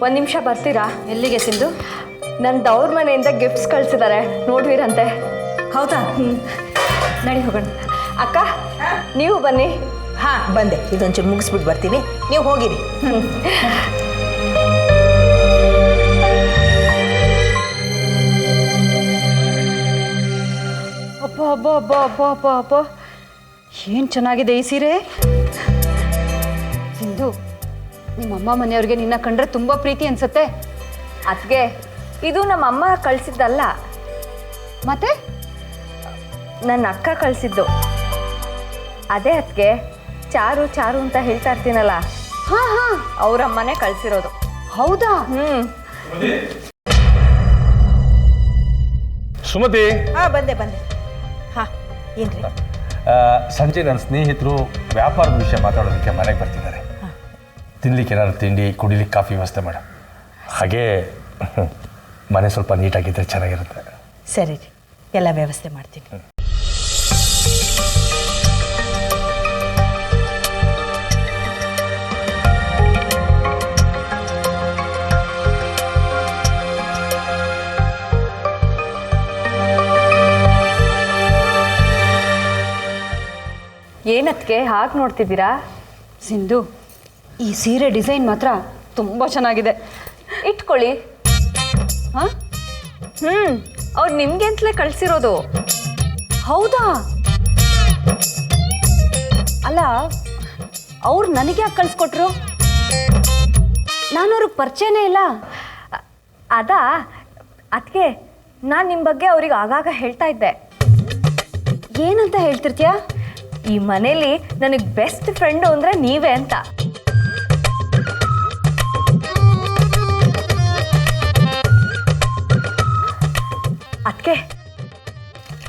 ಒಂದು ನಿಮಿಷ ಬರ್ತೀರಾ? ಎಲ್ಲಿಗೆ ಸಿಂಧು? ನನ್ನ ತವ್ರ ಮನೆಯಿಂದ ಗಿಫ್ಟ್ಸ್ ಕಳಿಸಿದ್ದಾರೆ, ನೋಡ್ವಿರಂತೆ. ಹೌದಾ? ನಡಿ ಹೋಗೋಣ. ಅಕ್ಕ ನೀವು ಬನ್ನಿ. ಹಾಂ ಬಂದೆ, ಇದೊಂಚೂರು ಮುಗಿಸ್ಬಿಟ್ಟು ಬರ್ತೀನಿ, ನೀವು ಹೋಗಿರಿ. ಅಪ್ಪ ಅಬ್ಬ ಅಬ್ಬ ಅಪ್ಪ ಅಪ್ಪ ಅಪ್ಪ, ಏನು ಚೆನ್ನಾಗಿದೆ ಈ ಸೀರೆ. ಸಿಂಧು, ನಿಮ್ಮಮ್ಮ ಮನೆಯವ್ರಿಗೆ ನಿನ್ನ ಕಂಡ್ರೆ ತುಂಬ ಪ್ರೀತಿ ಅನ್ಸುತ್ತೆ. ಅದಕ್ಕೆ ಇದು ನಮ್ಮಮ್ಮ ಕಳಿಸಿದ್ದಲ್ಲ, ಮತ್ತೆ ನನ್ನ ಅಕ್ಕ ಕಳಿಸಿದ್ದು. ಅದೇ ಅದಕ್ಕೆ ಚಾರು ಚಾರು ಅಂತ ಹೇಳ್ತಾ ಇರ್ತೀನಲ್ಲ, ಹಾಂ ಹಾಂ, ಅವರಮ್ಮನೇ ಕಳಿಸಿರೋದು. ಹೌದಾ? ಸುಮತಿ. ಹಾಂ ಬಂದೆ ಬಂದೆ. ಹಾಂ ಏನ್ರಿ? ಸಂಜೆ ನನ್ನ ಸ್ನೇಹಿತರು ವ್ಯಾಪಾರದ ವಿಷಯ ಮಾತಾಡೋದಕ್ಕೆ ಮನೆಗೆ ಬರ್ತಿದ್ದಾರೆ. ತಿನ್ಲಿಕ್ಕೆ ಏನಾದ್ರು ತಿಂಡಿ, ಕುಡಿಲಿಕ್ಕೆ ಕಾಫಿ ವ್ಯವಸ್ಥೆ ಮಾಡು. ಹಾಗೆ ಮನೆ ಸ್ವಲ್ಪ ನೀಟಾಗಿದ್ದರೆ ಚೆನ್ನಾಗಿರುತ್ತೆ. ಸರಿ ರೀ, ಎಲ್ಲ ವ್ಯವಸ್ಥೆ ಮಾಡ್ತೀನಿ. ಏನಕ್ಕೆ ಹಾಗೆ ನೋಡ್ತಿದ್ದೀರಾ? ಸಿಂಧು, ಈ ಸೀರೆ ಡಿಸೈನ್ ಮಾತ್ರ ತುಂಬ ಚೆನ್ನಾಗಿದೆ. ಇಟ್ಕೊಳ್ಳಿ. ಹಾಂ, ಅವ್ರು ನಿಮ್ಗೆ ಅಂತಲೇ ಕಳಿಸಿರೋದು. ಹೌದಾ? ಅಲ್ಲ, ಅವ್ರು ನನಗೆ ಯಾಕೆ ಕಳಿಸ್ಕೊಟ್ರು? ನಾನು ಅವ್ರಿಗೆ ಪರಿಚಯನೇ ಇಲ್ಲ. ಅದಾ, ಅದಕ್ಕೆ ನಾನು ನಿಮ್ಮ ಬಗ್ಗೆ ಅವ್ರಿಗೆ ಆಗಾಗ ಹೇಳ್ತಾ ಇದ್ದೆ. ಏನಂತ ಹೇಳ್ತಿರ್ತೀಯ? ಈ ಮನೇಲಿ ನನಗೆ ಬೆಸ್ಟ್ ಫ್ರೆಂಡು ಅಂದರೆ ನೀವೇ ಅಂತ. ಅದಕ್ಕೆ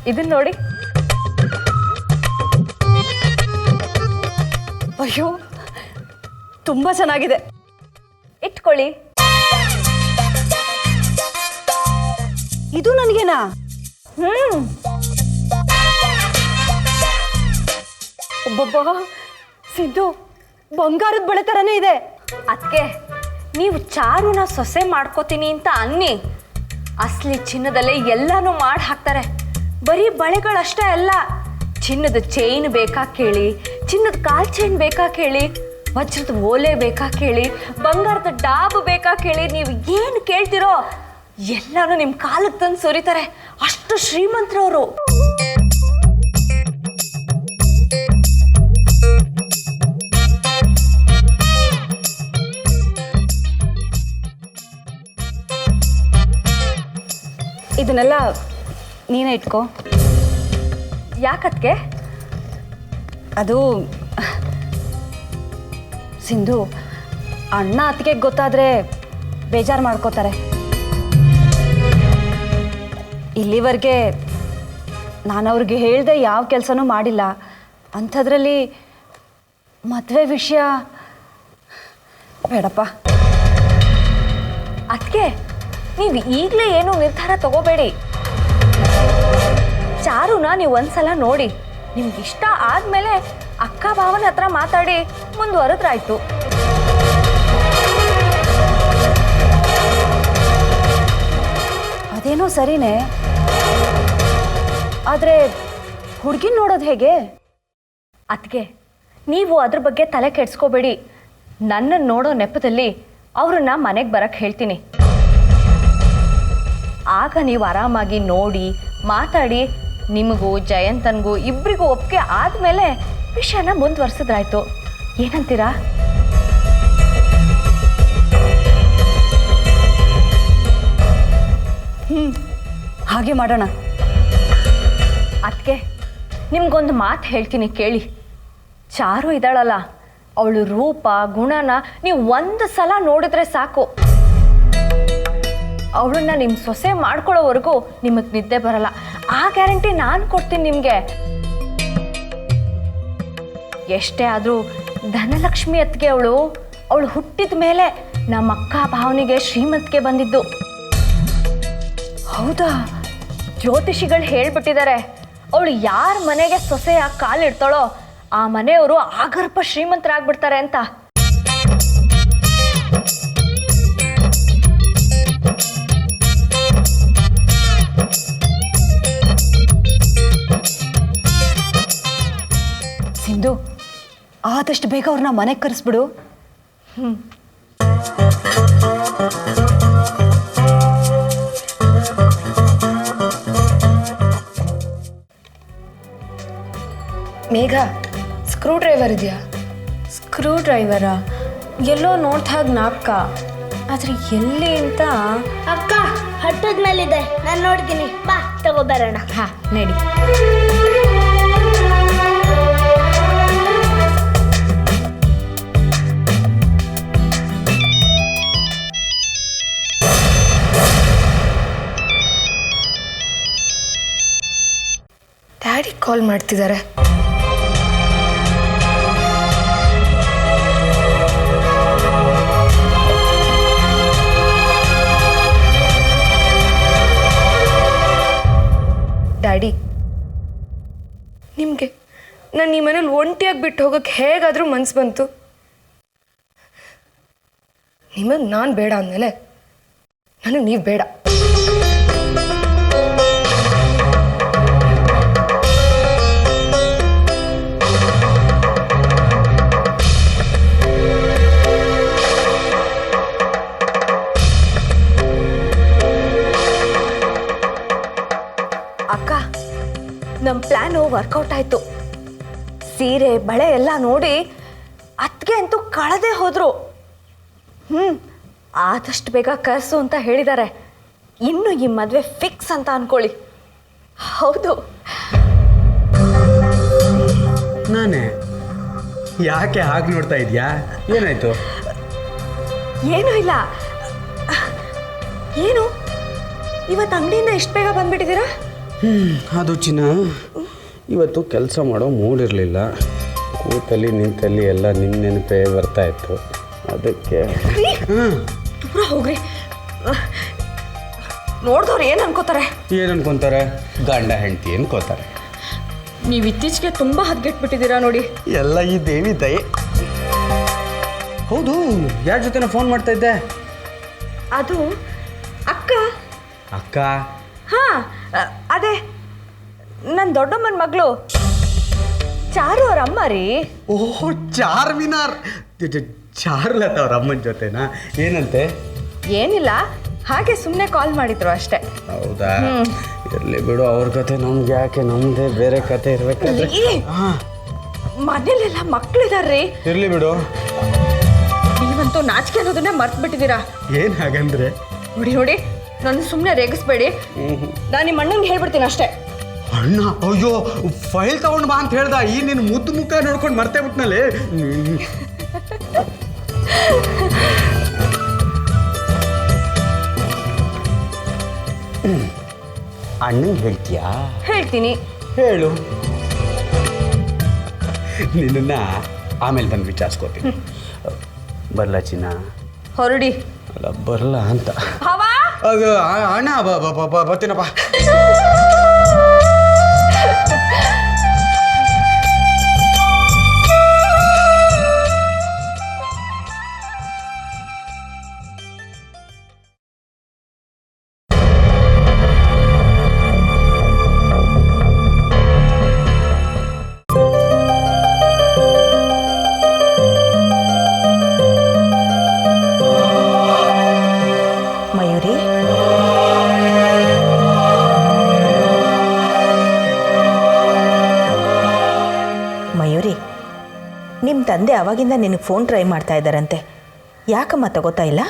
ಇದನ್ನ ನೋಡಿ. ಅಯ್ಯೋ, ತುಂಬ ಚೆನ್ನಾಗಿದೆ. ಇಟ್ಕೊಳ್ಳಿ. ಇದು ನನಗೇನಾ? ಒಬ್ಬೊಬ್ಬ, ಸಿದ್ದು, ಬಂಗಾರದ ಬಳೆ ಥರನೇ ಇದೆ. ಅದಕ್ಕೆ ನೀವು ಚಾರುನ ಸೊಸೆ ಮಾಡ್ಕೋತೀನಿ ಅಂತ ಅನ್ನಿ, ಅಸಲಿ ಚಿನ್ನದಲ್ಲೇ ಎಲ್ಲನೂ ಮಾಡಿ ಹಾಕ್ತಾರೆ. ಬರೀ ಬಳೆಗಳಷ್ಟೇ ಅಲ್ಲ, ಚಿನ್ನದ ಚೈನ್ ಬೇಕಾ ಕೇಳಿ, ಚಿನ್ನದ ಕಾಲ್ ಚೈನ್ ಬೇಕಾ ಕೇಳಿ, ವಜ್ರದ ಓಲೆ ಬೇಕಾ ಕೇಳಿ, ಬಂಗಾರದ ಡಾಬ್ ಬೇಕಾ ಕೇಳಿ, ನೀವು ಏನು ಕೇಳ್ತಿರೋ ಎಲ್ಲನೂ ನಿಮ್ಮ ಕಾಲಕ್ಕೆ ತಂದು ಸುರಿತಾರೆ. ಅಷ್ಟು ಶ್ರೀಮಂತರವರು. ಇದನ್ನೆಲ್ಲ ನೀನೇ ಇಟ್ಕೋ. ಯಾಕತ್ಗೆ? ಅದು ಸಿಂಧು, ಅಣ್ಣ ಅತ್ತಿಗೆ ಗೊತ್ತಾದರೆ ಬೇಜಾರು ಮಾಡ್ಕೋತಾರೆ. ಇಲ್ಲಿವರೆಗೆ ನಾನು ಅವ್ರಿಗೆ ಹೇಳ್ದೆ ಯಾವ ಕೆಲಸನೂ ಮಾಡಿಲ್ಲ. ಅಂಥದ್ರಲ್ಲಿ ಮದುವೆ ವಿಷಯ ಬೇಡಪ್ಪ. ಅದಕ್ಕೆ ನೀವು ಈಗಲೇ ಏನು ನಿರ್ಧಾರ ತಗೋಬೇಡಿ. ಚಾರುನ ನೀವು ಒಂದ್ಸಲ ನೋಡಿ, ನಿಮ್ಗೆ ಇಷ್ಟ ಆದಮೇಲೆ ಅಕ್ಕ ಭಾವನ ಹತ್ರ ಮಾತಾಡಿ ಮುಂದುವರೆದ್ರಾಯ್ತು. ಅದೇನೋ ಸರಿನೇ, ಆದರೆ ಹುಡುಗಿನ ನೋಡೋದು ಹೇಗೆ? ಅದಕ್ಕೆ ನೀವು ಅದ್ರ ಬಗ್ಗೆ ತಲೆ ಕೆಡಿಸ್ಕೋಬೇಡಿ. ನನ್ನನ್ನು ನೋಡೋ ನೆಪದಲ್ಲಿ ಅವ್ರನ್ನ ಮನೆಗೆ ಬರಕ್ಕೆ ಹೇಳ್ತೀನಿ. ಆಗ ನೀವು ಆರಾಮಾಗಿ ನೋಡಿ ಮಾತಾಡಿ, ನಿಮಗೂ ಜಯಂತನ್ಗೂ ಇಬ್ಬರಿಗೂ ಒಪ್ಪಿಗೆ ಆದಮೇಲೆ ವಿಷಯನ ಮುಂದುವರ್ಸಿದ್ರಾಯ್ತು. ಏನಂತೀರಾ? ಹಾಗೆ ಮಾಡೋಣ. ಅದಕ್ಕೆ ನಿಮ್ಗೊಂದು ಮಾತು ಹೇಳ್ತೀನಿ ಕೇಳಿ. ಚಾರು ಇದ್ದಾಳಲ್ಲ, ಅವಳು ರೂಪ ಗುಣನ ನೀವು ಒಂದು ಸಲ ನೋಡಿದ್ರೆ ಸಾಕು. ಅವಳನ್ನ ನಿಮ್ಮ ಸೊಸೆ ಮಾಡ್ಕೊಳ್ಳೋವರೆಗೂ ನಿಮಗೆ ನಿದ್ದೆ ಬರಲ್ಲ. ಆ ಗ್ಯಾರಂಟಿ ನಾನು ಕೊಡ್ತೀನಿ ನಿಮಗೆ. ಎಷ್ಟೇ ಆದರೂ ಧನಲಕ್ಷ್ಮಿ ಅತ್ತಿಗೆ ಅವಳು ಹುಟ್ಟಿದ ಮೇಲೆ ನಮ್ಮ ಅಕ್ಕ ಭಾವನೆಗೆ ಶ್ರೀಮಂತಿಗೆ ಬಂದಿದ್ದು. ಹೌದಾ? ಜ್ಯೋತಿಷಿಗಳು ಹೇಳ್ಬಿಟ್ಟಿದ್ದಾರೆ, ಅವಳು ಯಾರ ಮನೆಗೆ ಸೊಸೆಯಾಗಿ ಕಾಲಿಡ್ತಾಳೋ ಆ ಮನೆಯವರು ಆಗರ್ಭ ಶ್ರೀಮಂತರಾಗ್ಬಿಡ್ತಾರೆ ಅಂತ. ಆದಷ್ಟು ಬೇಗ ಅವ್ರನ್ನ ಮನೆಗೆ ಕರೆಸ್ಬಿಡು. ಮೇಘ, ಸ್ಕ್ರೂ ಡ್ರೈವರ್ ಇದೆಯಾ? ಸ್ಕ್ರೂ ಡ್ರೈವರಾ? ಎಲ್ಲೋ ನೋಡ್ದ ಹಾಗೆ ನಾಪ್ಕ, ಆದರೆ ಎಲ್ಲಿ ಅಂತ. ಅಕ್ಕ ಹಟ್ಟದ ಮೇಲಿದೆ, ನಾನು ನೋಡ್ತೀನಿ, ಬಾ ತಗೋಬರೋಣ. ಹಾ ನಡಿ. ಡ್ಯಾಡಿ ಕಾಲ್ ಮಾಡ್ತಿದ್ದಾರೆ. ಡ್ಯಾಡಿ, ನಿಮಗೆ ನಾನು ಈ ಮನೇಲಿ ಒಂಟಿಯಾಗಿ ಬಿಟ್ಟು ಹೋಗೋಕ್ಕೆ ಹೇಗಾದರೂ ಮನ್ಸು ಬಂತು. ನಿಮಗೆ ನಾನು ಬೇಡ ಅಂದಮೇಲೆ ನನಗೆ ನೀವು ಬೇಡ. ಅಕ್ಕ, ನಮ್ಮ ಪ್ಲ್ಯಾನು ವರ್ಕೌಟ್ ಆಯಿತು. ಸೀರೆ ಬಳೆ ಎಲ್ಲ ನೋಡಿ ಅತ್ತಿಗೆ ಅಂತೂ ಕಳೆದೇ ಹೋದರು. ಆದಷ್ಟು ಬೇಗ ಕರೆಸು ಅಂತ ಹೇಳಿದ್ದಾರೆ. ಇನ್ನು ಈ ಮದುವೆ ಫಿಕ್ಸ್ ಅಂತ ಅಂದ್ಕೊಳ್ಳಿ. ಹೌದು. ನಾನೇ ಯಾಕೆ ಹಾಗೆ ನೋಡ್ತಾ ಇದೆಯಾ? ಏನಾಯ್ತು? ಏನೂ ಇಲ್ಲ. ಏನು ಇವತ್ತು ಅಂಗಡಿಯಿಂದ ಇಷ್ಟು ಬೇಗ ಬಂದ್ಬಿಟ್ಟಿದ್ದೀರಾ? ಅದು ಚಿನ್ನ, ಇವತ್ತು ಕೆಲಸ ಮಾಡೋ ಮೂಡಿರಲಿಲ್ಲ. ಕೂತಲ್ಲಿ ನಿಂತಲ್ಲಿ ಎಲ್ಲ ನಿನ್ನ ನೆನಪೇ ಬರ್ತಾ ಇತ್ತು, ಅದಕ್ಕೆ. ದೂರ ಹೋಗ್ರಿ. ನೋಡಿದವ್ರು ಏನು ಅನ್ಕೋತಾರೆ? ಏನು ಅನ್ಕೊಂತಾರೆ? ಗಂಡ ಹೆಂಡತಿ ಅನ್ಕೋತಾರೆ. ನೀವು ಇತ್ತೀಚೆಗೆ ತುಂಬ ಹದ್ಗೆಟ್ಬಿಟ್ಟಿದ್ದೀರಾ ನೋಡಿ. ಎಲ್ಲ ಈ ದೇವಿ ದಯೆ. ಹೌದು, ಯಾರ ಜೊತೆ ಫೋನ್ ಮಾಡ್ತಾ ಇದ್ದೆ? ಅದು ಅಕ್ಕ. ಅಕ್ಕ? ಹಾಂ, ಅದೇ ನನ್ನ ದೊಡ್ಡಮ್ಮನ ಮಗಳು ಚಾರು ಅವ್ರ ಅಮ್ಮ ರೀ. ಓಹ್, ಚಾರ್ಮಿನಾರ್. ಚಾರುಲತಾ ಅವ್ರ ಅಮ್ಮನ ಜೊತೆನಾ? ಏನಂತೆ? ಏನಿಲ್ಲ, ಹಾಗೆ ಸುಮ್ಮನೆ ಕಾಲ್ ಮಾಡಿದ್ರು ಅಷ್ಟೇ. ಹೌದಾ? ಇರಲಿ ಬಿಡು, ಅವ್ರ ಕತೆ ನಮ್ಗೆ ಯಾಕೆ, ನಮ್ಮದೇ ಬೇರೆ ಕತೆ ಇರ್ಬೇಕಾದ್ರೆ. ಮನೇಲೆಲ್ಲ ಮಕ್ಕಳಿದಾರ್ರಿ. ಇರಲಿ ಬಿಡು. ನೀವಂತೂ ನಾಚಿಕೆ ಅನ್ನೋದನ್ನೇ ಮರ್ತು ಬಿಟ್ಟಿದ್ದೀರಾ. ಏನು ಹಾಗಂದ್ರೆ? ನೋಡಿ ನೋಡಿ, ನನ್ನ ಸುಮ್ಮನೆ ರೇಗಿಸ್ಬೇಡಿ. ನಾನು ನಿಮ್ಮ ಅಣ್ಣಂಗೆ ಹೇಳ್ಬಿಡ್ತೀನಿ ಅಷ್ಟೇ. ಅಣ್ಣ? ಅಯ್ಯೋ, ಫೈಲ್ ತಗೊಂಡು ಬಾ ಅಂತ ಹೇಳ್ದ. ಈ ನಿನ್ನ ಮುದ್ದು ಮುಖ ನೋಡ್ಕೊಂಡು ಮರ್ತೇ ಬಿಟ್ನಲ್ಲಿ. ಅಣ್ಣಂಗೆ ಹೇಳ್ತೀಯಾ? ಹೇಳ್ತೀನಿ. ಹೇಳು. ನಿನ್ನ ಆಮೇಲೆ ಬಂದು ವಿಚಾರಿಸ್ಕೋತೀನಿ. ಬರಲ್ಲ ಚಿನ್ನ? ಹೊರಡಿ. ಅಲ್ಲ, ಬರಲ್ಲ ಅಂತ. ಹವಾ ಅದು ಅಣ್ಣ, ಬರ್ತೀನಪ್ಪ. ಮಯೂರಿ, ಮಯೂರಿ, ನಿಮ್ಮ ತಂದೆ ಅವಾಗಿಂದ ನಿನಗೆ ಫೋನ್ ಟ್ರೈ ಮಾಡ್ತಾ ಇದ್ದಾರಂತೆ. ಯಾಕಮ್ಮ ತಗೋತಾ ಇಲ್ಲ?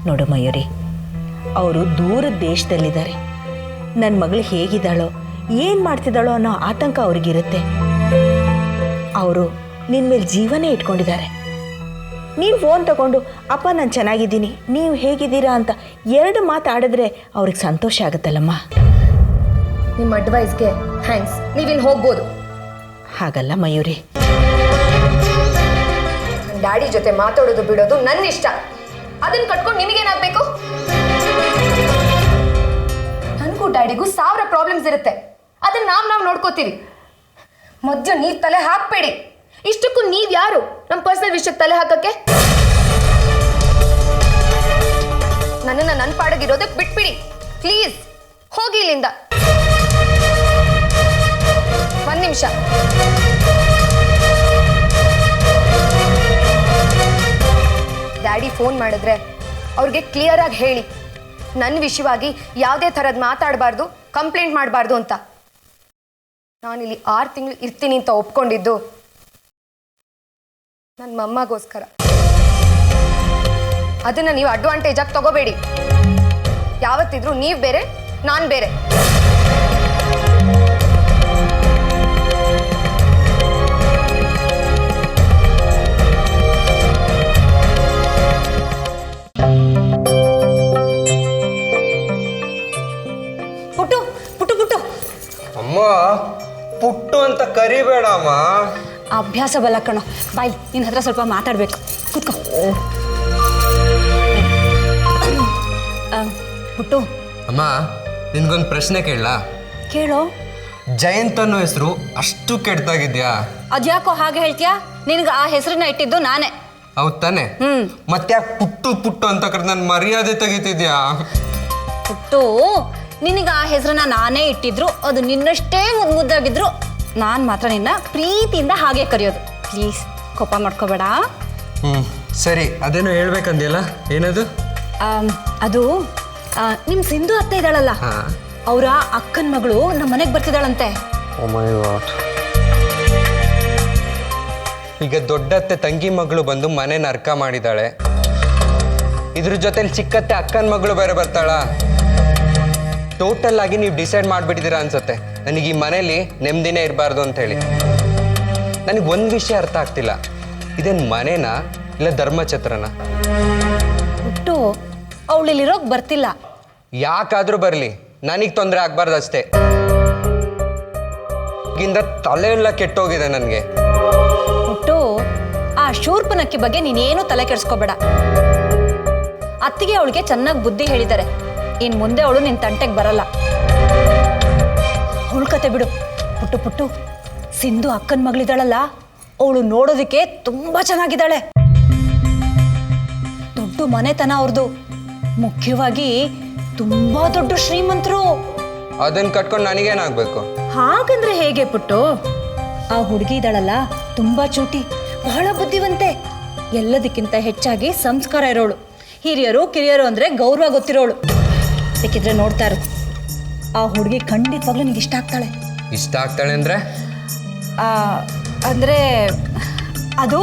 ನೋಡು ಮಯೂರಿ, ಅವರು ದೂರದ ದೇಶದಲ್ಲಿದ್ದಾರೆ. ನನ್ನ ಮಗಳು ಹೇಗಿದ್ದಾಳೋ, ಏನು ಮಾಡ್ತಿದ್ದಾಳೋ ಅನ್ನೋ ಆತಂಕ ಅವ್ರಿಗಿರುತ್ತೆ. ಅವರು ನಿನ್ನ ಮೇಲೆ ಜೀವನೇ ಇಟ್ಕೊಂಡಿದ್ದಾರೆ. ನೀನು ಫೋನ್ ತಗೊಂಡು ಅಪ್ಪ ನಾನು ಚೆನ್ನಾಗಿದ್ದೀನಿ, ನೀವು ಹೇಗಿದ್ದೀರಾ ಅಂತ 2 ಮಾತಾಡಿದ್ರೆ ಅವ್ರಿಗೆ ಸಂತೋಷ ಆಗುತ್ತಲ್ಲಮ್ಮ. ನಿಮ್ಮ ಅಡ್ವೈಸ್ಗೆ ಥ್ಯಾಂಕ್ಸ್. ನೀವಿನ್ನು ಹೋಗ್ಬೋದು. ಹಾಗಲ್ಲ ಮಯೂರಿ, ಡ್ಯಾಡಿ ಜೊತೆ ಮಾತಾಡೋದು ಬಿಡೋದು ನನ್ನ ಇಷ್ಟ. ಅದನ್ನ ಕಟ್ಕೊಂಡು ನಿಮಗೇನಾಗಬೇಕು? ನನಗೂ ಡ್ಯಾಡಿಗೂ 1000 ಪ್ರಾಬ್ಲಮ್ಸ್ ಇರುತ್ತೆ. ಅದನ್ನ ನಾವು ನೋಡ್ಕೋತೀವಿ. ಮಧ್ಯ ನೀವು ತಲೆ ಹಾಕಬೇಡಿ. ಇಷ್ಟಕ್ಕೂ ನೀವು ಯಾರು ನಮ್ಮ ಪರ್ಸನಲ್ ವಿಷಯಕ್ಕೆ ತಲೆ ಹಾಕಕ್ಕೆ? ನನ್ನನ್ನು ನನ್ನ ಪಾಡಗಿರೋದಕ್ಕೆ ಬಿಟ್ಬಿಡಿ ಪ್ಲೀಸ್. ಹೋಗಿ ಇಲ್ಲಿಂದ. ನಿಮಿಷ. ಡ್ಯಾಡಿ ಫೋನ್ ಮಾಡಿದ್ರೆ ಅವ್ರಿಗೆ ಕ್ಲಿಯರ್ ಆಗಿ ಹೇಳಿ, ನನ್ನ ವಿಷಯವಾಗಿ ಯಾವುದೇ ಥರದ್ದು ಮಾತಾಡಬಾರ್ದು, ಕಂಪ್ಲೇಂಟ್ ಮಾಡಬಾರ್ದು ಅಂತ. ನಾನಿಲ್ಲಿ 6 ತಿಂಗಳು ಇರ್ತೀನಿ ಅಂತ ಒಪ್ಕೊಂಡಿದ್ದು ನನ್ನ ಮೊಮ್ಮಗೋಸ್ಕರ. ಅದನ್ನ ನೀವು ಅಡ್ವಾಂಟೇಜ್ ಆಗಿ ತಗೋಬೇಡಿ. ಯಾವತ್ತಿದ್ರೂ ನೀವು ಬೇರೆ, ನಾನು ಬೇರೆ. ಪುಟ್ಟು ಪುಟ್ಟು ಪುಟ್ಟು ಅಮ್ಮ ಪುಟ್ಟು ಅಂತ ಕರಿಬೇಡ ಅಮ್ಮ. ಅಭ್ಯಾಸ ಬಲ ಕಣೋ. ಬಾಯ್, ನಿನ್ನ ಹತ್ರ ಸ್ವಲ್ಪ ಮಾತಾಡಬೇಕು. ಕೂತ್ಕೋ. ಪುಟ್ಟು. ಅಮ್ಮ ನಿನ್ಗೊಂದು ಪ್ರಶ್ನೆ ಕೇಳಲಾ? ಕೇಳೋ. ಜಯಂತ್ ಅನ್ನೋ ಹೆಸರು ಅಷ್ಟು ಕೆಟ್ಟದಾಗಿದ್ಯಾ? ಅದ್ಯಾಕೋ ಹಾಗೆ ಹೇಳ್ತೀಯಾ? ನಿನಗೆ ಆ ಹೆಸರನ್ನ ಇಟ್ಟಿದ್ದು ನಾನೇ. ಹೌದ್ ತಾನೆ? ಮತ್ತೆ ಯಾಕೆ ಪುಟ್ಟು ಪುಟ್ಟು ಅಂತ ಕರೆದು ನನ್ನ ಮರ್ಯಾದೆ ತೆಗಿತಿದ್ಯಾ? ಪುಟ್ಟು, ನಿನಗೆ ಆ ಹೆಸರನ್ನ ನಾನೇ ಇಟ್ಟಿದ್ರು, ಅದು ನಿನ್ನಷ್ಟೇ ಮುದ್ದಾಗಿದ್ರು, ನಾನು ಮಾತ್ರ ನಿನ್ನ ಪ್ರೀತಿಯಿಂದ ಹಾಗೆ ಕರೆಯೋದು. ಪ್ಲೀಸ್ ಕೋಪ ಮಾಡ್ಕೋಬೇಡ. ಸರಿ, ಅದೇನೋ ಹೇಳ್ಬೇಕಂದಿಯಲ್ಲ, ಏನದು? ಅದು ನಿಮ್ಮ ಸಿಂಧು ಅತ್ತೆ ಇದ್ದಾಳಲ್ಲ, ಅವರ ಅಕ್ಕನ ಮಗಳು ನಮ್ಮ ಮನೆಗೆ ಬರ್ತಿದ್ದಾಳಂತೆ. ಓ ಮೈ ಗಾಡ್. ಈಗ ದೊಡ್ಡತ್ತೆ ತಂಗಿ ಮಗಳು ಬಂದು ಮನೆ ನರ್ಕ ಮಾಡಿದಾಳೆ. ಇದ್ರ ಜೊತೆಲಿ ಚಿಕ್ಕತ್ತೆ ಅಕ್ಕನ ಮಗಳು ಬೇರೆ ಬರ್ತಾಳ. ಟೋಟಲ್ ಆಗಿ ನೀವು ಡಿಸೈಡ್ ಮಾಡಿಬಿಟ್ಟಿದ್ದೀರಾ ಅನ್ಸುತ್ತೆ, ನನಗೆ ಈ ಮನೇಲಿ ನೆಮ್ಮದಿನೇ ಇರಬಾರ್ದು ಅಂತ ಹೇಳಿ. ನನಗೆ ಒಂದು ವಿಷಯ ಅರ್ಥ ಆಗ್ತಿಲ್ಲ, ಇದೇನು ಮನೆನಾ ಇಲ್ಲ ಧರ್ಮಛತ್ರನ? ಪುಟ್ಟು, ಅವಳಿಲ್ಲಿರೋಕೆ ಬರ್ತಿಲ್ಲ. ಯಾಕಾದ್ರೂ ಬರಲಿ, ನನಗೆ ತೊಂದರೆ ಆಗ್ಬಾರ್ದು ಅಷ್ಟೇ. ಈಗಿಂದ ತಲೆ ಎಲ್ಲ ಕೆಟ್ಟೋಗಿದೆ ನನಗೆ. ಪುಟ್ಟು, ಆ ಶೂರ್ಪನಕ್ಕಿ ಬಗ್ಗೆ ನೀನೇನು ತಲೆ ಕೆಡಿಸ್ಕೋಬೇಡ. ಅತ್ತಿಗೆ ಅವಳಿಗೆ ಚೆನ್ನಾಗಿ ಬುದ್ಧಿ ಹೇಳಿದ್ದಾರೆ. ಇನ್ನು ಮುಂದೆ ಅವಳು ನಿನ್ನ ತಂಟೆಗೆ ಬರಲ್ಲ. ಅವಳ ಕತೆ ಬಿಡು. ಪುಟ್ಟು ಪುಟ್ಟು, ಸಿಂಧು ಅಕ್ಕನ ಮಗಳಿದ್ದಾಳಲ್ಲ, ಅವಳು ನೋಡೋದಕ್ಕೆ ತುಂಬ ಚೆನ್ನಾಗಿದ್ದಾಳೆ. ದೊಡ್ಡ ಮನೆತನ ಅವ್ರದ್ದು, ಮುಖ್ಯವಾಗಿ ತುಂಬ ದೊಡ್ಡ ಶ್ರೀಮಂತರು. ಅದನ್ನ ಕಟ್ಕೊಂಡು ನನಗೇನಾಗಬೇಕು? ಹಾಗಂದ್ರೆ ಹೇಗೆ ಪುಟ್ಟು? ಆ ಹುಡುಗಿ ಇದ್ದಾಳಲ್ಲ, ತುಂಬಾ ಚೂಟಿ, ಬಹಳ ಬುದ್ಧಿವಂತೆ, ಎಲ್ಲದಕ್ಕಿಂತ ಹೆಚ್ಚಾಗಿ ಸಂಸ್ಕಾರ ಇರೋಳು. ಹಿರಿಯರು ಕಿರಿಯರು ಅಂದ್ರೆ ಗೌರವ ಗೊತ್ತಿರೋಳು. ಬೇಕಿದ್ರೆ ನೋಡ್ತಾ ಇರು, ಆ ಹುಡುಗಿ ಖಂಡಿತವಾಗ್ಲೂ ನಿಂಗೆ ಇಷ್ಟ ಆಗ್ತಾಳೆ. ಇಷ್ಟ ಆಗ್ತಾಳೆ ಅಂದ್ರೆ? ಅಂದ್ರೆ ಅದು,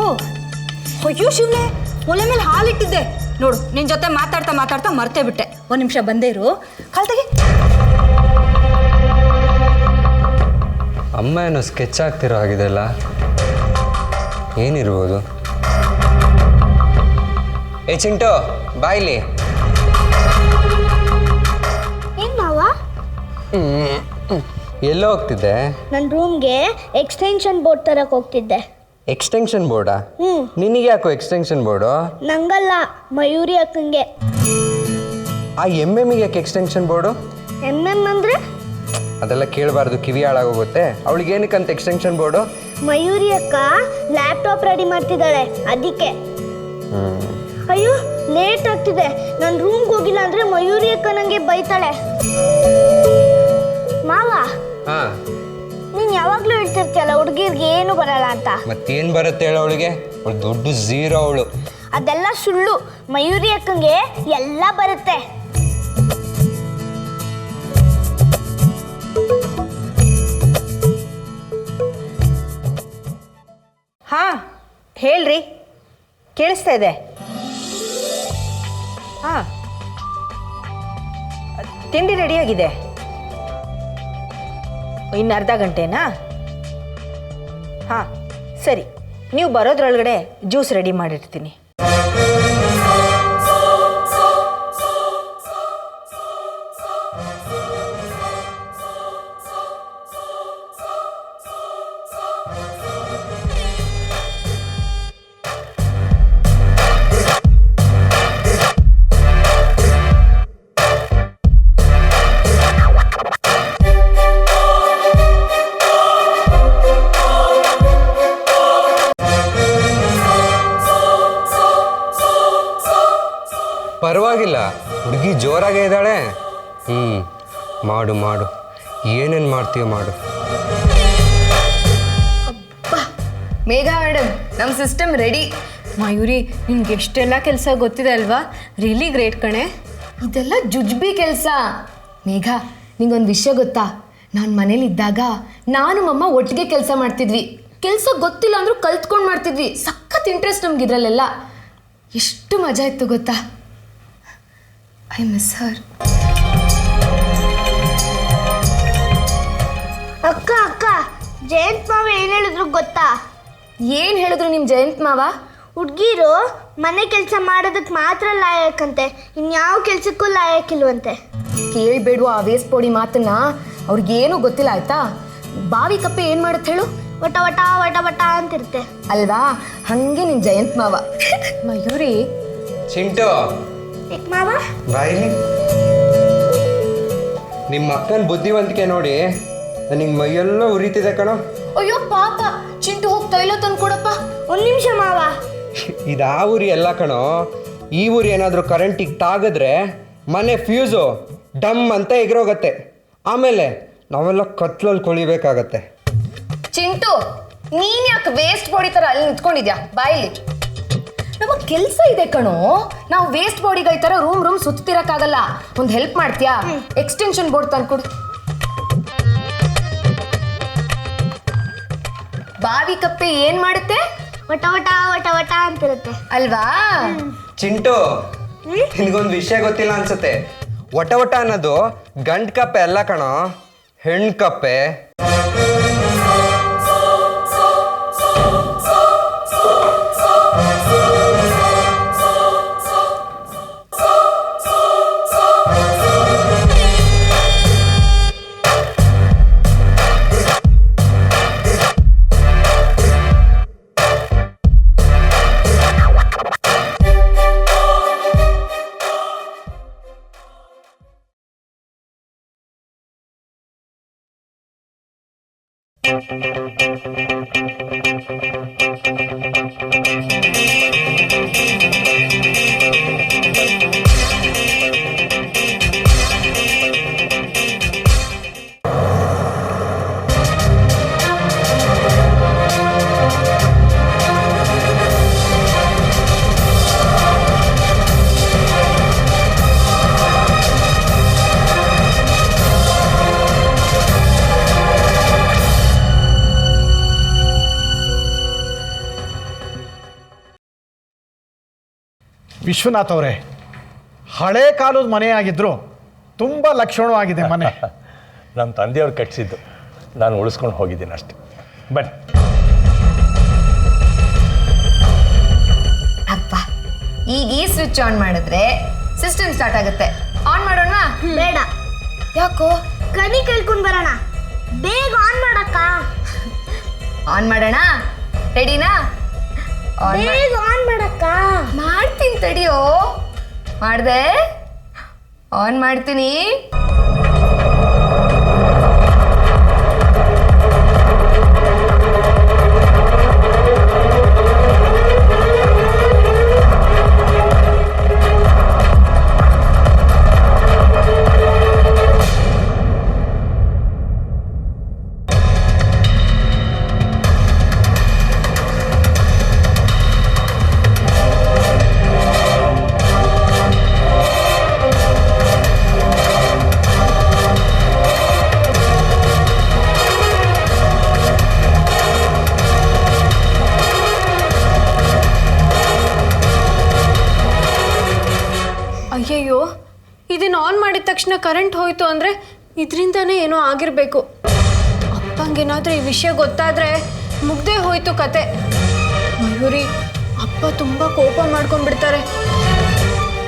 ಅಯ್ಯೋ ಶಿವನೇ, ಒಲೆ ಮೇಲೆ ಹಾಲಿಟ್ಟಿದ್ದೆ ನೋಡು. ನಿನ್ನ ಜೊತೆ ಮಾತಾಡ್ತಾ ಮಾತಾಡ್ತಾ ಮರ್ತೇ ಬಿಟ್ಟೆ. ಒಂದು ನಿಮಿಷ ಬಂದೇ ಇರು. ಕಾಲ್ತೆಗೆ. ಅಮ್ಮ ಏನೋ ಸ್ಕೆಚ್ ಆಗ್ತಿರೋ ಆಗಿದೆಲ್ಲ, ಏನಿರ್ಬೋದು? ಏ ಚಿಂಟು, ಬಾಯ್ಲಿ. ಏನ್ ಮಾವ? ಎಲ್ಲೋ ಹೋಗ್ತಿದ್ದೆ? ನನ್ನ ರೂಮ್ಗೆ ಎಕ್ಸ್ಟೆನ್ಷನ್ ಬೋರ್ಡ್ ತರಕ್ಕೆ ಹೋಗ್ತಿದ್ದೆ. ಎಕ್ಸ್ಟೆನ್ಷನ್ ಬೋರ್ಡಾ? ನಿನಗೆ ಯಾಕೋ ಎಕ್ಸ್ಟೆನ್ಷನ್ ಬೋರ್ಡು? ನಂಗಲ್ಲ, ಮಯೂರಿ ಅಕ್ಕಂಗೆ. ಆ ಎಮ್ಮೆಮ್ಮಿಗೆ ಯಾಕೆ ಎಕ್ಸ್ಟೆನ್ಷನ್ ಬೋರ್ಡು? ಅಂದ್ರೆ ಅದೆಲ್ಲ ಕೇಳಬಾರ್ದು, ಕಿವಿ ಹಾಳಾಗೋಗುತ್ತೆ. ಅವಳಿಗೆ ಏನಕ್ಕಂತ ಎಕ್ಸ್ಟೆನ್ಷನ್ ಬೋರ್ಡು? ಮಯೂರಿ ಅಕ್ಕ ಲ್ಯಾಪ್ಟಾಪ್ ರೆಡಿ ಮಾಡ್ತಿದ್ದಾಳೆ, ಅದಕ್ಕೆ. ಅಯ್ಯೋ, ಲೇಟ್ ಆಗ್ತಿದೆ. ನಾನು ರೂಮ್ಗೆ ಹೋಗಿಲ್ಲ ಅಂದ್ರೆ ಮಯೂರಿ ಅಕ್ಕ ನಂಗೆ ಬೈತಾಳೆ. ಮಾವ, ನೀನ್ ಯಾವಾಗ್ಲೂ ಹೇಳ್ತಿರ್ತೀಯಲ್ಲ ಹುಡುಗಿರ್ಗೆ ಏನು ಬರಲ್ಲ ಅಂತ. ಮತ್ತೇನು ಬರುತ್ತೆ ಹೇಳ ಅವಳಿಗೆ? ಅವಳು ದೊಡ್ಡ ಝೀರೋ ಅವಳು. ಅದೆಲ್ಲ ಸುಳ್ಳು. ಮಯೂರಿ ಅಕ್ಕಂಗೆ ಎಲ್ಲ ಬರುತ್ತೆ. ಹಾ ಹೇಳ್ರಿ, ಕೇಳಿಸ್ತಾ ಇದೆ. ಹಾ, ತಿಂಡಿ ರೆಡಿಯಾಗಿದೆ. ಇನ್ನು ಅರ್ಧ ಗಂಟೆನಾ? ಹಾಂ ಸರಿ, ನೀವು ಬರೋದ್ರೊಳಗಡೆ ಜ್ಯೂಸ್ ರೆಡಿ ಮಾಡಿರ್ತೀನಿ. ಪರವಾಗಿಲ್ಲ, ಹುಡುಗಿ ಜೋರಾಗೇ ಇದ್ದಾಳೆ. ಮಾಡು ಮಾಡು, ಏನೇನು ಮಾಡ್ತೀಯೋ ಮಾಡು. ಮೇಘ ಮೇಡಮ್, ನಮ್ಮ ಸಿಸ್ಟಮ್ ರೆಡಿ. ಮಯೂರಿ, ನಿಮ್ಗೆ ಎಷ್ಟೆಲ್ಲ ಕೆಲಸ ಗೊತ್ತಿದೆ ಅಲ್ವಾ? ರಿಯಲಿ ಗ್ರೇಟ್ ಕಣೆ. ಇದೆಲ್ಲ ಜುಜ್ಬಿ ಕೆಲಸ. ಮೇಘ, ನಿಂಗೊಂದು ವಿಷಯ ಗೊತ್ತಾ? ನಾನು ಮನೇಲಿದ್ದಾಗ ನಾನು ಮಮ್ಮ ಒಟ್ಟಿಗೆ ಕೆಲಸ ಮಾಡ್ತಿದ್ವಿ. ಕೆಲಸ ಗೊತ್ತಿಲ್ಲ ಅಂದರೂ ಕಲ್ತ್ಕೊಂಡು ಮಾಡ್ತಿದ್ವಿ. ಸಖತ್ ಇಂಟ್ರೆಸ್ಟ್ ನಮ್ಗೆ ಇದರಲ್ಲೆಲ್ಲ. ಎಷ್ಟು ಮಜಾ ಇತ್ತು ಗೊತ್ತಾ? ಐ ಮಿಸ್ ಹರ್. ಅಕ್ಕ ಅಕ್ಕ, ಜಯಂತ್ ಮಾವ ಏನು ಹೇಳಿದ್ರು ಗೊತ್ತಾ? ಏನು ಹೇಳಿದ್ರು ನಿಮ್ಮ ಜಯಂತ್ ಮಾವ? ಹುಡುಗಿರು ಮನೆ ಕೆಲಸ ಮಾಡೋದಕ್ಕೆ ಮಾತ್ರ ಲಾಯಕ್ಕಂತೆ, ಇನ್ಯಾವ ಕೆಲಸಕ್ಕೂ ಲಾಯಕ್ಕಿಲ್ವಂತೆ. ಕೇಳಬೇಡುವ ಆ ವೇಸ್ಟ್ ಪೋಡಿ ಮಾತನ್ನ. ಅವ್ರಿಗೇನು ಗೊತ್ತಿಲ್ಲ ಆಯ್ತಾ? ಬಾವಿ ಕಪ್ಪೆ ಏನು ಮಾಡುತ್ತೆ ಹೇಳು? ವಟ ವಟ ವಟ ವಟ ಅಂತಿರುತ್ತೆ ಅಲ್ವಾ? ಹಂಗೆ ನಿಮ್ಮ ಜಯಂತ್ ಮಾವ. ಮಯೂರಿ, ಚಿಂಟು ಮಾವ. ಬಾಯಿಲಿ. ನಿಮ್ಮ ಅಕ್ಕನ ಬುದ್ಧಿವಂತಿಕೆ ನೋಡಿ ನನಗೆ ಮೈಯೆಲ್ಲ ಉರಿತಿದೆ ಕಣೋ. ಅಯ್ಯೋ ಪಾಪ, ಚಿಂಟು ಹೋಗಿ ತೈಲ ತಂದು ಕೊಡಪ್ಪ. ಒಂದು ನಿಮಿಷ ಮಾವ. ಇದು ಆ ಊರಿ ಎಲ್ಲ ಕಣೋ. ಈ ಊರು ಏನಾದರೂ ಕರೆಂಟಿಗೆ ತಾಗಿದ್ರೆ ಮನೆ ಫ್ಯೂಸು ಡಮ್ ಅಂತ ಎಗರೋಗತ್ತೆ. ಆಮೇಲೆ ನಾವೆಲ್ಲ ಕತ್ಲಲ್ಲಿ ಕೊಳಿಬೇಕಾಗತ್ತೆ. ಚಿಂಟು, ನೀನ್ ಯಾಕೆ ವೇಸ್ಟ್ ಬಾಡಿ ತರ ಅಲ್ಲಿ ನಿಂತ್ಕೊಂಡಿದ್ಯಾ? ಬಾಯಿಲಿ. ನಮಗೆ ಕೆಲಸ ಇದೆ ಕಣೋ. ನಾವು ವೇಸ್ಟ್ ಬಾಡಿಗಳ ತರ ರೂಮ್ ಸುತ್ತಿರಕ್ಕಾಗಲ್ಲ. ಒಂದು ಹೆಲ್ಪ್ ಮಾಡ್ತೀಯಾ? ಎಕ್ಸ್ಟೆನ್ಷನ್ ಬೋರ್ಡ್ ತಂದ್ಕೊಡು. ಬಾವಿ ಕಪ್ಪೆ ಏನ್ ಮಾಡುತ್ತೆ? ವಟ ವಟ ವಟ ವಟ ಅಂತಿರುತ್ತೆ ಅಲ್ವಾ? ಚಿಂಟು, ನಿನಗೊಂದು ವಿಷಯ ಗೊತ್ತಿಲ್ಲ ಅನ್ಸುತ್ತೆ. ವಟ ವಟ ಅನ್ನೋದು ಗಂಡು ಕಪ್ಪೆ ಅಲ್ಲ ಕಣೋ, ಹೆಣ್ಣು ಕಪ್ಪೆ. ವಿಶ್ವನಾಥ್ ಅವರೇ, ಹಳೆ ಕಾಲದ ಮನೆ ಆಗಿದ್ರು ತುಂಬ ಲಕ್ಷಣವಾಗಿದೆ ಮನೆ. ನಮ್ಮ ತಂದೆಯವ್ರು ಕಟ್ಟಿಸಿದ್ದು, ನಾನು ಉಳಿಸ್ಕೊಂಡು ಹೋಗಿದ್ದೀನಿ ಅಷ್ಟೆ. ಬನ್ನಿ. ಅಪ್ಪ, ಈಗ ಈ ಸ್ವಿಚ್ ಆನ್ ಮಾಡಿದ್ರೆ ಸಿಸ್ಟಮ್ ಸ್ಟಾರ್ಟ್ ಆಗುತ್ತೆ. ಆನ್ ಮಾಡೋಣ? ಬೇಡ. ಯಾಕೋ? ಕನಿ ಕೇಳ್ಕೊಂಡು ಬರೋಣ. ಬೇಗ ಆನ್ ಮಾಡಕ್ಕ. ಆನ್ ಮಾಡೋಣ? ರೆಡಿನಾ? ಬೇಗ ಆನ್ ಮಾಡಕ್ಕ. ಮಾಡ್ತೀನಿ ತಡಿಯೋ. ಮಾಡ್ದೆ? ಆನ್ ಮಾಡ್ತೀನಿ. ಅಯ್ಯಯ್ಯೋ, ಇದನ್ನು ಆನ್ ಮಾಡಿದ ತಕ್ಷಣ ಕರೆಂಟ್ ಹೋಯ್ತು ಅಂದರೆ ಇದರಿಂದನೇ ಏನೋ ಆಗಿರಬೇಕು. ಅಪ್ಪಂಗೇನಾದರೂ ಈ ವಿಷಯ ಗೊತ್ತಾದರೆ ಮುಗ್ದೇ ಹೋಯ್ತು ಕತೆ. ಮಯೂರಿ, ಅಪ್ಪ ತುಂಬ ಕೋಪ ಮಾಡ್ಕೊಂಡ್ಬಿಡ್ತಾರೆ.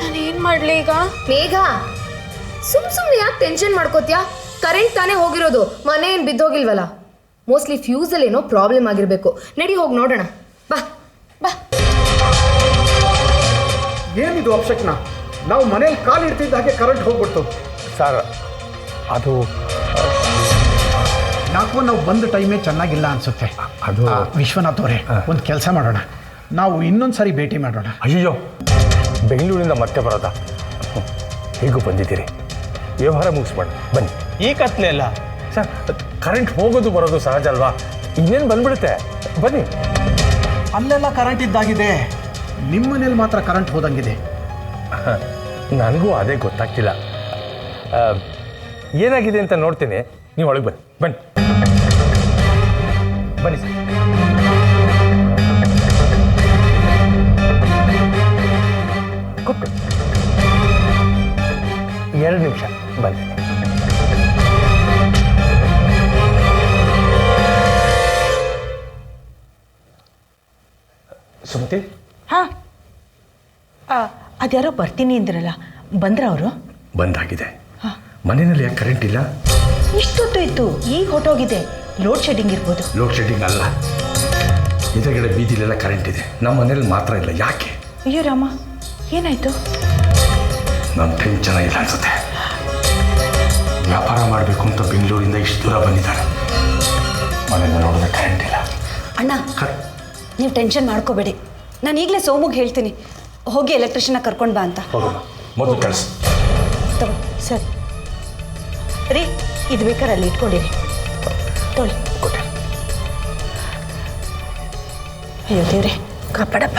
ನಾನು ಏನು ಮಾಡಲಿ ಈಗ? ಮೇಘ, ಸುಮ್ಮನೆ ಯಾಕೆ ಟೆನ್ಷನ್ ಮಾಡ್ಕೋತ್ಯಾ? ಕರೆಂಟ್ ತಾನೇ ಹೋಗಿರೋದು, ಮನೆ ಏನು ಬಿದ್ದೋಗಿಲ್ವಲ್ಲ. ಮೋಸ್ಟ್ಲಿ ಫ್ಯೂಸಲ್ಲಿ ಏನೋ ಪ್ರಾಬ್ಲಮ್ ಆಗಿರಬೇಕು. ನಡಿ ಹೋಗಿ ನೋಡೋಣ. ಬಾ ಬಾ. ಏನಿದು ಅಪಶಕ್ನ? ನಾವು ಮನೇಲಿ ಕಾಲು ಇಡ್ತಿದ್ದ ಹಾಗೆ ಕರೆಂಟ್ ಹೋಗ್ಬಿಡ್ತು. ಸರ್, ಅದು ಯಾಕೋ ನಾವು ಬಂದ ಟೈಮೇ ಚೆನ್ನಾಗಿಲ್ಲ ಅನಿಸುತ್ತೆ. ಅದು ವಿಶ್ವನಾಥ್ ಅವರೇ, ಒಂದು ಕೆಲಸ ಮಾಡೋಣ, ನಾವು ಇನ್ನೊಂದು ಸಾರಿ ಭೇಟಿ ಮಾಡೋಣ. ಅಯ್ಯೋ, ಬೆಂಗಳೂರಿಂದ ಮತ್ತೆ ಬರೋದಾ? ಹೇಗೂ ಬಂದಿದ್ದೀರಿ, ವ್ಯವಹಾರ ಮುಗಿಸ್ಬೇಡ ಬನ್ನಿ. ಈ ಕತ್ಲೆ ಅಲ್ಲ ಸರ್, ಕರೆಂಟ್ ಹೋಗೋದು ಬರೋದು ಸಹಜ ಅಲ್ವಾ? ಇನ್ನೇನು ಬಂದ್ಬಿಡುತ್ತೆ, ಬನ್ನಿ. ಅಲ್ಲೆಲ್ಲ ಕರೆಂಟ್ ಇದ್ದಾಗಿದೆ, ನಿಮ್ಮ ಮನೇಲಿ ಮಾತ್ರ ಕರೆಂಟ್ ಹೋದಂಗಿದೆ. ನನಗೂ ಅದೇ ಗೊತ್ತಾಗ್ತಿಲ್ಲ. ಏನಾಗಿದೆ ಅಂತ ನೋಡ್ತೀನಿ, ನೀವು ಒಳಗೆ ಬನ್ನಿ. ಬನ್ನಿ ಬನ್ನಿ ಸರ್. ಕೂತ್ಕೊಳ್ಳಿ. 2 ನಿಮಿಷ ಬನ್ನಿ. ಸುಮತಿ, ಹಾಂ, ಅದ್ಯಾರೋ ಬರ್ತೀನಿ ಅಂದ್ರಲ್ಲ, ಬಂದ್ರ ಅವರು? ಬಂದಾಗಿದೆ. ಮನೆಯಲ್ಲಿ ಯಾಕೆ ಕರೆಂಟ್ ಇಲ್ಲ? ಇಷ್ಟೊತ್ತು ಇತ್ತು, ಈಗ ಹೊಟ್ಟೋಗಿದೆ. ಲೋಡ್ ಶೆಡ್ಡಿಂಗ್ ಇರ್ಬೋದು. ಲೋಡ್ ಶೆಡ್ಡಿಂಗ್ ಅಲ್ಲ, ಎದುರುಗಡೆ ಬೀದಿಲೆಲ್ಲ ಕರೆಂಟ್ ಇದೆ, ನಮ್ಮ ಮನೇಲಿ ಮಾತ್ರ ಇಲ್ಲ. ಯಾಕೆ? ಅಯ್ಯೋ ರಾಮ, ಏನಾಯ್ತು? ನನ್ನ ಟೈಮ್ ಚೆನ್ನಾಗಿಲ್ಲ ಅನ್ಸುತ್ತೆ. ವ್ಯಾಪಾರ ಮಾಡಬೇಕು ಅಂತ ಬೆಂಗಳೂರಿಂದ ಇಷ್ಟು ದೂರ ಬಂದಿದ್ದಾರೆ, ಮನೇಲಿ ನೋಡಿದ್ರೆ ಕರೆಂಟ್ ಇಲ್ಲ. ಅಣ್ಣ, ನೀವು ಟೆನ್ಷನ್ ಮಾಡ್ಕೋಬೇಡಿ. ನಾನು ಈಗಲೇ ಸೋಮುಗೆ ಹೇಳ್ತೀನಿ, ಹೋಗಿ ಎಲೆಕ್ಟ್ರಿಷಿಯನ್ನ ಕರ್ಕೊಂಡು ಬಾ ಅಂತ. ಹೋಗೋಣ, ಮೊದಲು ಕಳಿಸಿ. ತಗೋ ಸರಿ ರೀ, ಇದು ಬೇಕಾದ್ರೆ ಅಲ್ಲಿ ಇಟ್ಕೊಂಡಿರಿ. ತೊಳಿ ಕೊಟ್ಟೆ. ಅಯ್ಯೋ ದೇವ್ರೆ, ಕಾಪಾಡಪ್ಪ.